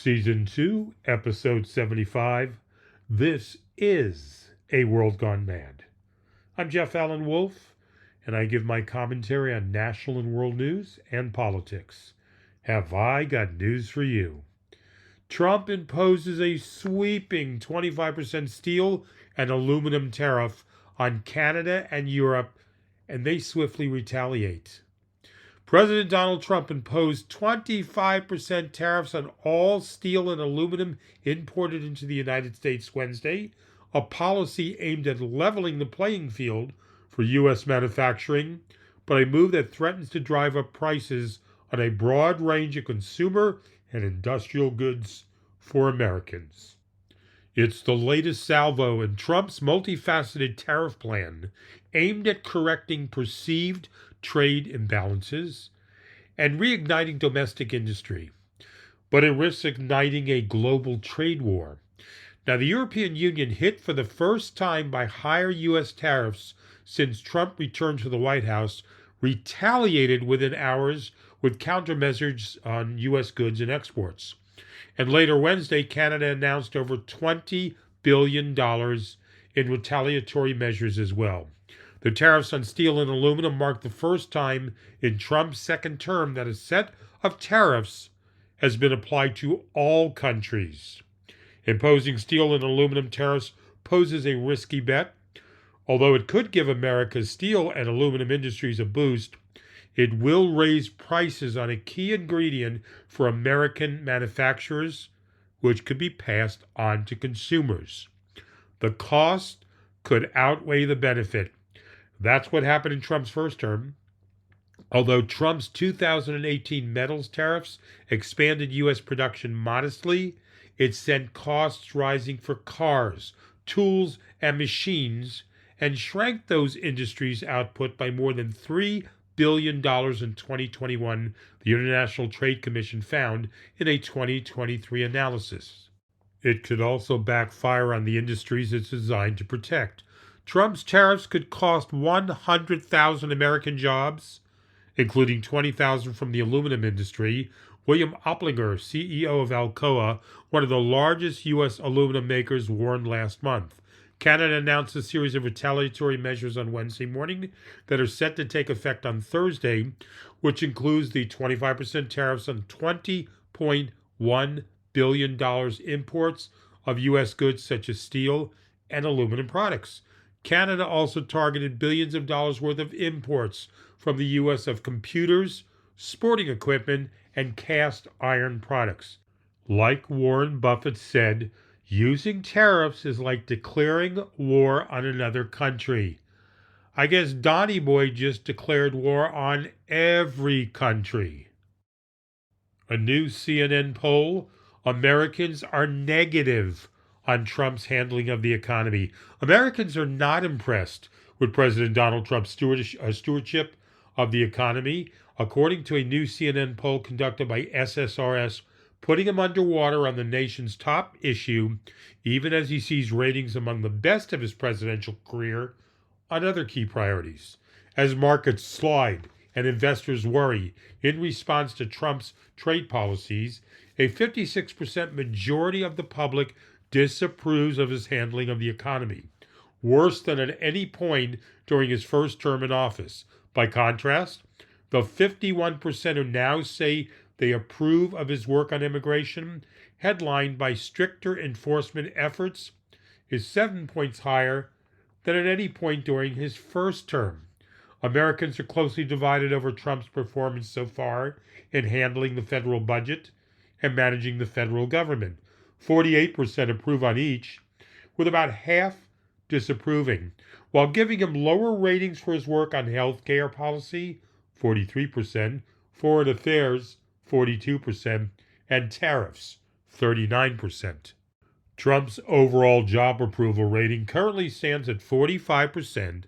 Season 2, Episode 75. This is A World Gone Mad. I'm Jeff Allen Wolfe, and I give my commentary on national and world news and politics. Have I got news for you? Trump imposes a sweeping 25% steel and aluminum tariff on Canada and Europe, and they swiftly retaliate. President Donald Trump imposed 25% tariffs on all steel and aluminum imported into the United States Wednesday, a policy aimed at leveling the playing field for U.S. manufacturing, but a move that threatens to drive up prices on a broad range of consumer and industrial goods for Americans. It's the latest salvo in Trump's multifaceted tariff plan aimed at correcting perceived trade imbalances and reigniting domestic industry, but it risks igniting a global trade war. Now, the European Union, hit for the first time by higher U.S. tariffs since Trump returned to the White House, retaliated within hours with countermeasures on U.S. goods and exports. And later Wednesday, Canada announced over $20 billion in retaliatory measures as well. The tariffs on steel and aluminum mark the first time in Trump's second term that a set of tariffs has been applied to all countries. Imposing steel and aluminum tariffs poses a risky bet. Although it could give America's steel and aluminum industries a boost, it will raise prices on a key ingredient for American manufacturers, which could be passed on to consumers. The cost could outweigh the benefit. That's what happened in Trump's first term. Although Trump's 2018 metals tariffs expanded U.S. production modestly, it sent costs rising for cars, tools, and machines, and shrank those industries' output by more than $3 billion in 2021, the International Trade Commission found in a 2023 analysis. It could also backfire on the industries it's designed to protect. Trump's tariffs could cost 100,000 American jobs, including 20,000 from the aluminum industry. William Oplinger, CEO of Alcoa, one of the largest U.S. aluminum makers, warned last month. Canada announced a series of retaliatory measures on Wednesday morning that are set to take effect on Thursday, which includes the 25% tariffs on $20.1 billion imports of U.S. goods such as steel and aluminum products. Canada also targeted billions of dollars worth of imports from the U.S. of computers, sporting equipment, and cast iron products. Like Warren Buffett said, using tariffs is like declaring war on another country. I guess Donny Boy just declared war on every country. A new CNN poll: Americans are negative on Trump's handling of the economy. Americans are not impressed with President Donald Trump's stewardship of the economy, according to a new CNN poll conducted by SSRS, putting him underwater on the nation's top issue, even as he sees ratings among the best of his presidential career on other key priorities. As markets slide and investors worry in response to Trump's trade policies, a 56% majority of the public disapproves of his handling of the economy, worse than at any point during his first term in office. By contrast, the 51% who now say they approve of his work on immigration, headlined by stricter enforcement efforts, is 7 points higher than at any point during his first term. Americans are closely divided over Trump's performance so far in handling the federal budget and managing the federal government. 48% approve on each, with about half disapproving, while giving him lower ratings for his work on health care policy, 43%, foreign affairs, 42%, and tariffs, 39%. Trump's overall job approval rating currently stands at 45%,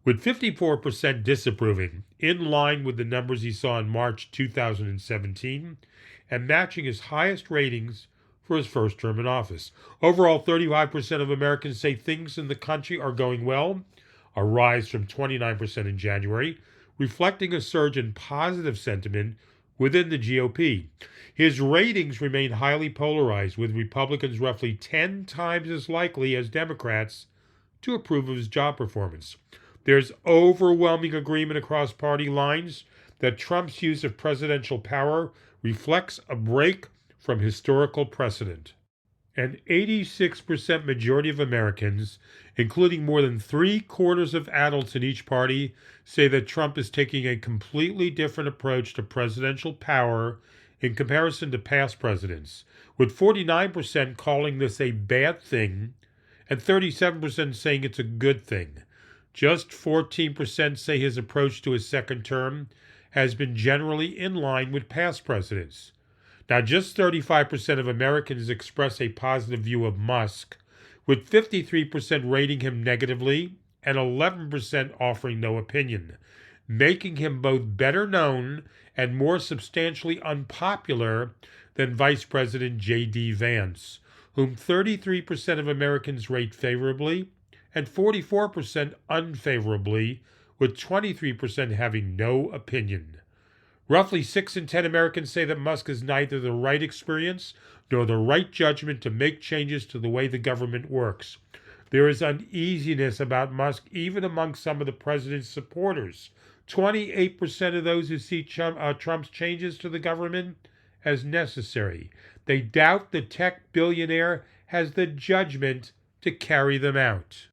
with 54% disapproving, in line with the numbers he saw in March 2017, and matching his highest ratings for his first term in office. Overall, 35% of Americans say things in the country are going well, a rise from 29% in January, reflecting a surge in positive sentiment within the GOP. His ratings remain highly polarized, with Republicans roughly 10 times as likely as Democrats to approve of his job performance. There's overwhelming agreement across party lines that Trump's use of presidential power reflects a break from historical precedent. An 86% majority of Americans, including more than 3/4 of adults in each party, say that Trump is taking a completely different approach to presidential power in comparison to past presidents, with 49% calling this a bad thing and 37% saying it's a good thing. Just 14% say his approach to his second term has been generally in line with past presidents. Now, just 35% of Americans express a positive view of Musk, with 53% rating him negatively and 11% offering no opinion, making him both better known and more substantially unpopular than Vice President J.D. Vance, whom 33% of Americans rate favorably and 44% unfavorably, with 23% having no opinion. Roughly 6 in 10 Americans say that Musk has neither the right experience nor the right judgment to make changes to the way the government works. There is uneasiness about Musk even among some of the president's supporters. 28% of those who see Trump's changes to the government as necessary. They doubt the tech billionaire has the judgment to carry them out.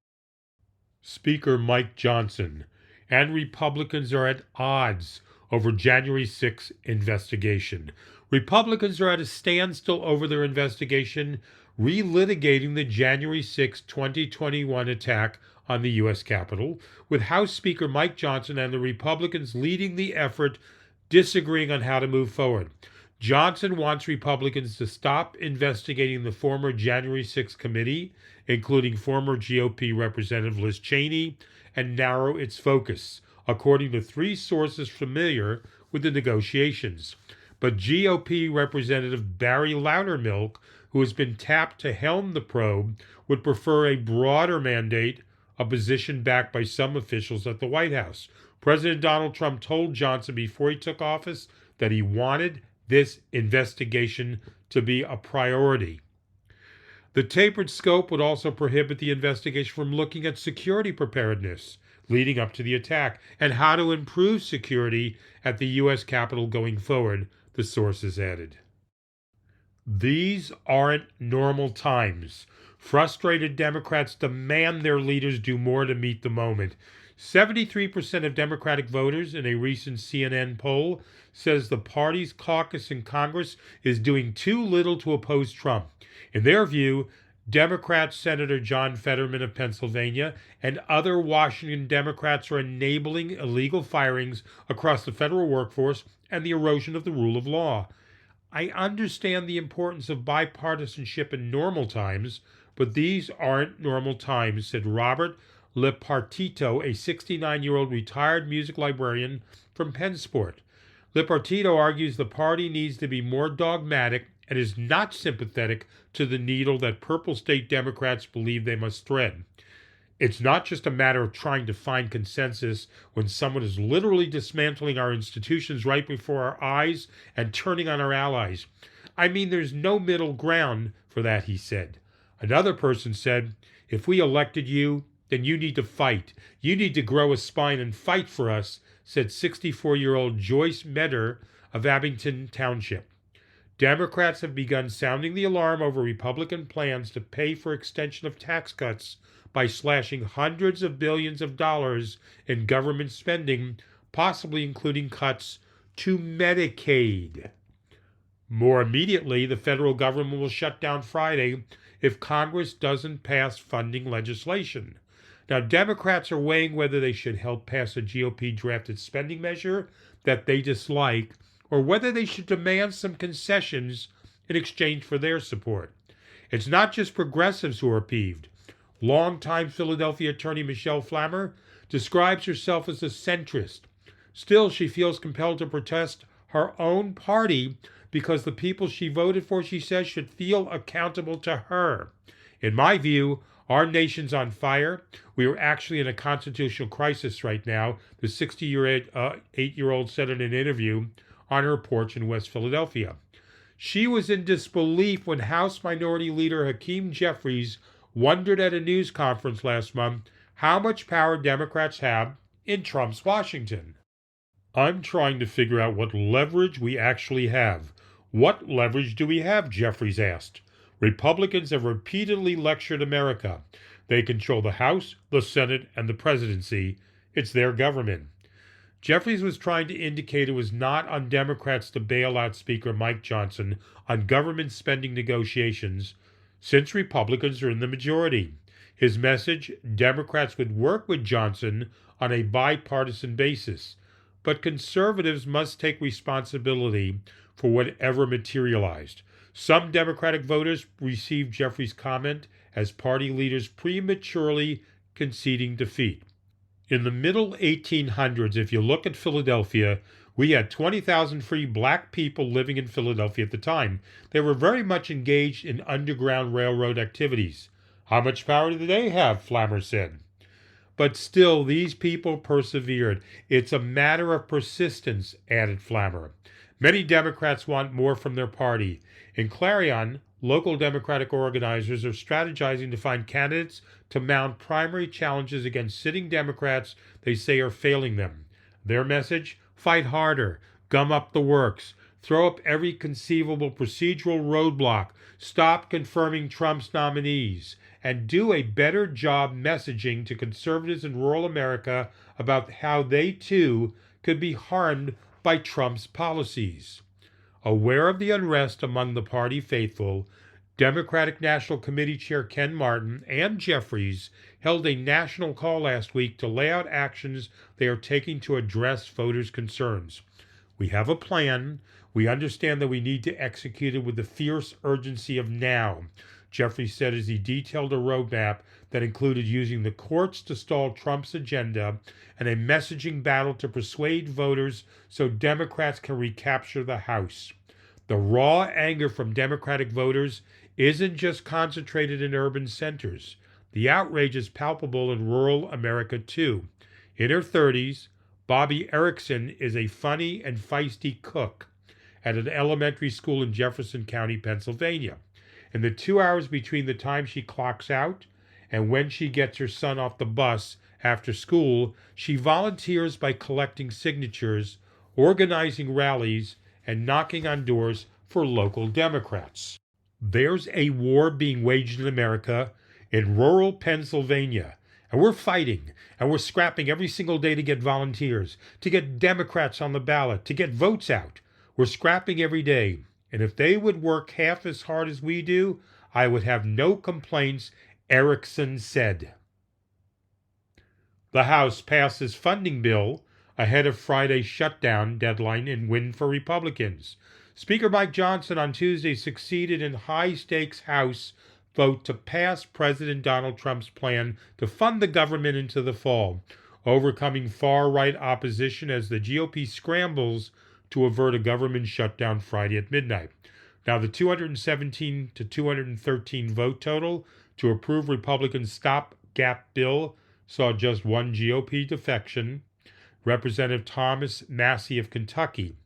Speaker Mike Johnson and Republicans are at odds over January 6 investigation. Republicans are at a standstill over their investigation, relitigating the January 6, 2021 attack on the U.S. Capitol, with House Speaker Mike Johnson and the Republicans leading the effort, disagreeing on how to move forward. Johnson wants Republicans to stop investigating the former January 6 committee, including former GOP Representative Liz Cheney, and narrow its focus, according to 3 sources familiar with the negotiations. But GOP Representative Barry Loudermilk, who has been tapped to helm the probe, would prefer a broader mandate, a position backed by some officials at the White House. President Donald Trump told Johnson before he took office that he wanted this investigation to be a priority. The tapered scope would also prohibit the investigation from looking at security preparedness leading up to the attack and how to improve security at the U.S. Capitol going forward, the sources added. These aren't normal times. Frustrated Democrats demand their leaders do more to meet the moment. 73% of Democratic voters in a recent CNN poll says the party's caucus in Congress is doing too little to oppose Trump. In their view, Democrat Senator John Fetterman of Pennsylvania and other Washington Democrats are enabling illegal firings across the federal workforce and the erosion of the rule of law. I understand the importance of bipartisanship in normal times, but these aren't normal times, said Robert Lepartito, a 69-year-old retired music librarian from Pennsport. Lepartito argues the party needs to be more dogmatic and is not sympathetic to the needle that purple state Democrats believe they must thread. It's not just a matter of trying to find consensus when someone is literally dismantling our institutions right before our eyes and turning on our allies. I mean, there's no middle ground for that, he said. Another person said, if we elected you, then you need to fight. You need to grow a spine and fight for us, said 64-year-old Joyce Metter of Abington Township. Democrats have begun sounding the alarm over Republican plans to pay for extension of tax cuts by slashing hundreds of billions of dollars in government spending, possibly including cuts to Medicaid. More immediately, the federal government will shut down Friday if Congress doesn't pass funding legislation. Now, Democrats are weighing whether they should help pass a GOP-drafted spending measure that they dislike, or whether they should demand some concessions in exchange for their support. It's not just progressives who are peeved. Longtime Philadelphia attorney Michelle Flammer describes herself as a centrist. Still, she feels compelled to protest her own party because the people she voted for, she says, should feel accountable to her. In my view, our nation's on fire. We are actually in a constitutional crisis right now, the 68-year-old said in an interview on her porch in West Philadelphia. She was in disbelief when House Minority Leader Hakeem Jeffries wondered at a news conference last month how much power Democrats have in Trump's Washington. I'm trying to figure out what leverage we actually have. What leverage do we have? Jeffries asked. Republicans have repeatedly lectured America. They control the House, the Senate, and the presidency. It's their government. Jeffries was trying to indicate it was not on Democrats to bail out Speaker Mike Johnson on government spending negotiations, since Republicans are in the majority. His message, Democrats would work with Johnson on a bipartisan basis, but conservatives must take responsibility for whatever materialized. Some Democratic voters received Jeffries' comment as party leaders prematurely conceding defeat. In the middle 1800s, if you look at Philadelphia, we had 20,000 free black people living in Philadelphia at the time. They were very much engaged in Underground Railroad activities. How much power do they have? Flammer said. But still, these people persevered. It's a matter of persistence, added Flammer. Many Democrats want more from their party. In Clarion, local Democratic organizers are strategizing to find candidates to mount primary challenges against sitting Democrats they say are failing them. Their message? Fight harder, gum up the works, throw up every conceivable procedural roadblock, stop confirming Trump's nominees, and do a better job messaging to conservatives in rural America about how they too could be harmed by Trump's policies. Aware of the unrest among the party faithful, Democratic National Committee Chair Ken Martin and Jeffries held a national call last week to lay out actions they are taking to address voters' concerns. We have a plan. We understand that we need to execute it with the fierce urgency of now, Jeffries said as he detailed a roadmap that included using the courts to stall Trump's agenda and a messaging battle to persuade voters so Democrats can recapture the House. The raw anger from Democratic voters isn't just concentrated in urban centers. The outrage is palpable in rural America, too. In her 30s, Bobby Erickson is a funny and feisty cook at an elementary school in Jefferson County, Pennsylvania. In the 2 hours between the time she clocks out and when she gets her son off the bus after school, she volunteers by collecting signatures, organizing rallies, and knocking on doors for local Democrats. There's a war being waged in America in rural Pennsylvania, and we're fighting, and we're scrapping every single day to get volunteers, to get Democrats on the ballot, to get votes out. We're scrapping every day, and if they would work half as hard as we do, I would have no complaints, Erickson said. The House passes funding bill ahead of Friday's shutdown deadline and win for Republicans. Speaker Mike Johnson on Tuesday succeeded in high-stakes House vote to pass President Donald Trump's plan to fund the government into the fall, overcoming far-right opposition as the GOP scrambles to avert a government shutdown Friday at midnight. Now, the 217 to 213 vote total to approve Republicans' stopgap bill saw just one GOP defection, Representative Thomas Massey of Kentucky,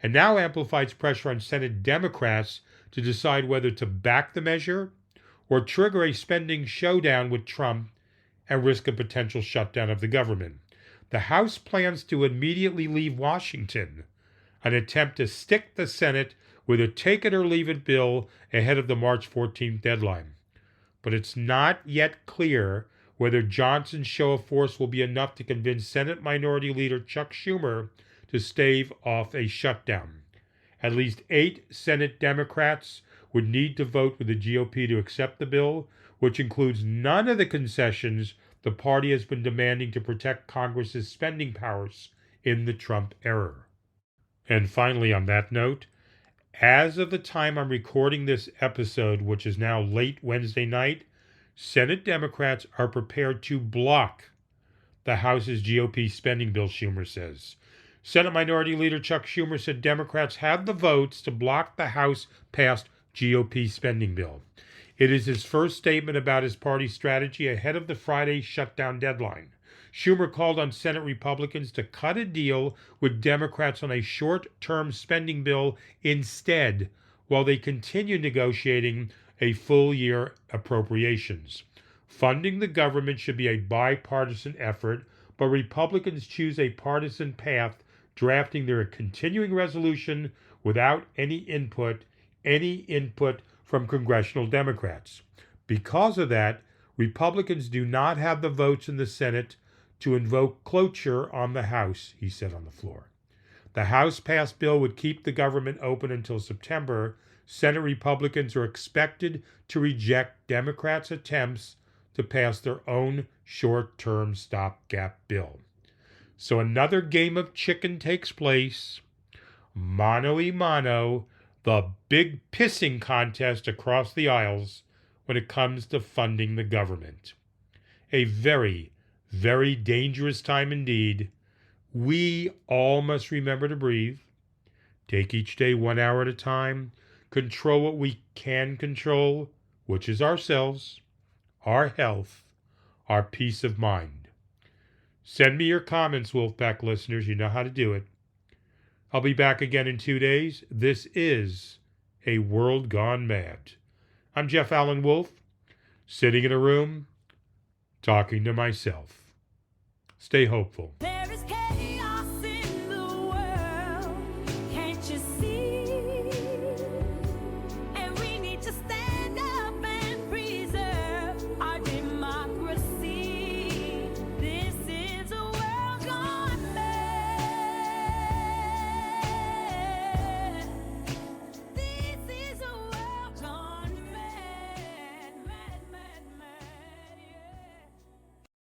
and now amplifies pressure on Senate Democrats to decide whether to back the measure or trigger a spending showdown with Trump and risk a potential shutdown of the government. The House plans to immediately leave Washington, an attempt to stick the Senate with a take-it-or-leave-it bill ahead of the March 14th deadline. But it's not yet clear whether Johnson's show of force will be enough to convince Senate Minority Leader Chuck Schumer to stave off a shutdown. At least 8 Senate Democrats would need to vote with the GOP to accept the bill, which includes none of the concessions the party has been demanding to protect Congress's spending powers in the Trump era. And finally, on that note, as of the time I'm recording this episode, which is now late Wednesday night, Senate Democrats are prepared to block the House's GOP spending bill, Schumer says. Senate Minority Leader Chuck Schumer said Democrats have the votes to block the House-passed GOP spending bill. It is his first statement about his party's strategy ahead of the Friday shutdown deadline. Schumer called on Senate Republicans to cut a deal with Democrats on a short-term spending bill instead, while they continue negotiating a full-year appropriations. Funding the government should be a bipartisan effort, but Republicans choose a partisan path, drafting their continuing resolution without any input from congressional Democrats. Because of that, Republicans do not have the votes in the Senate to invoke cloture on the House, he said on the floor. The House-passed bill would keep the government open until September. Senate Republicans are expected to reject Democrats' attempts to pass their own short-term stopgap bill. So another game of chicken takes place. Mano a mano, the big pissing contest across the aisles when it comes to funding the government. A very, very dangerous time indeed. We all must remember to breathe, take each day 1 hour at a time, control what we can control, which is ourselves, our health, our peace of mind. Send me your comments, Wolfpack listeners. You know how to do it. I'll be back again in 2 days. This is A World Gone Mad. I'm Jeff Allen Wolf, sitting in a room, talking to myself. Stay hopeful.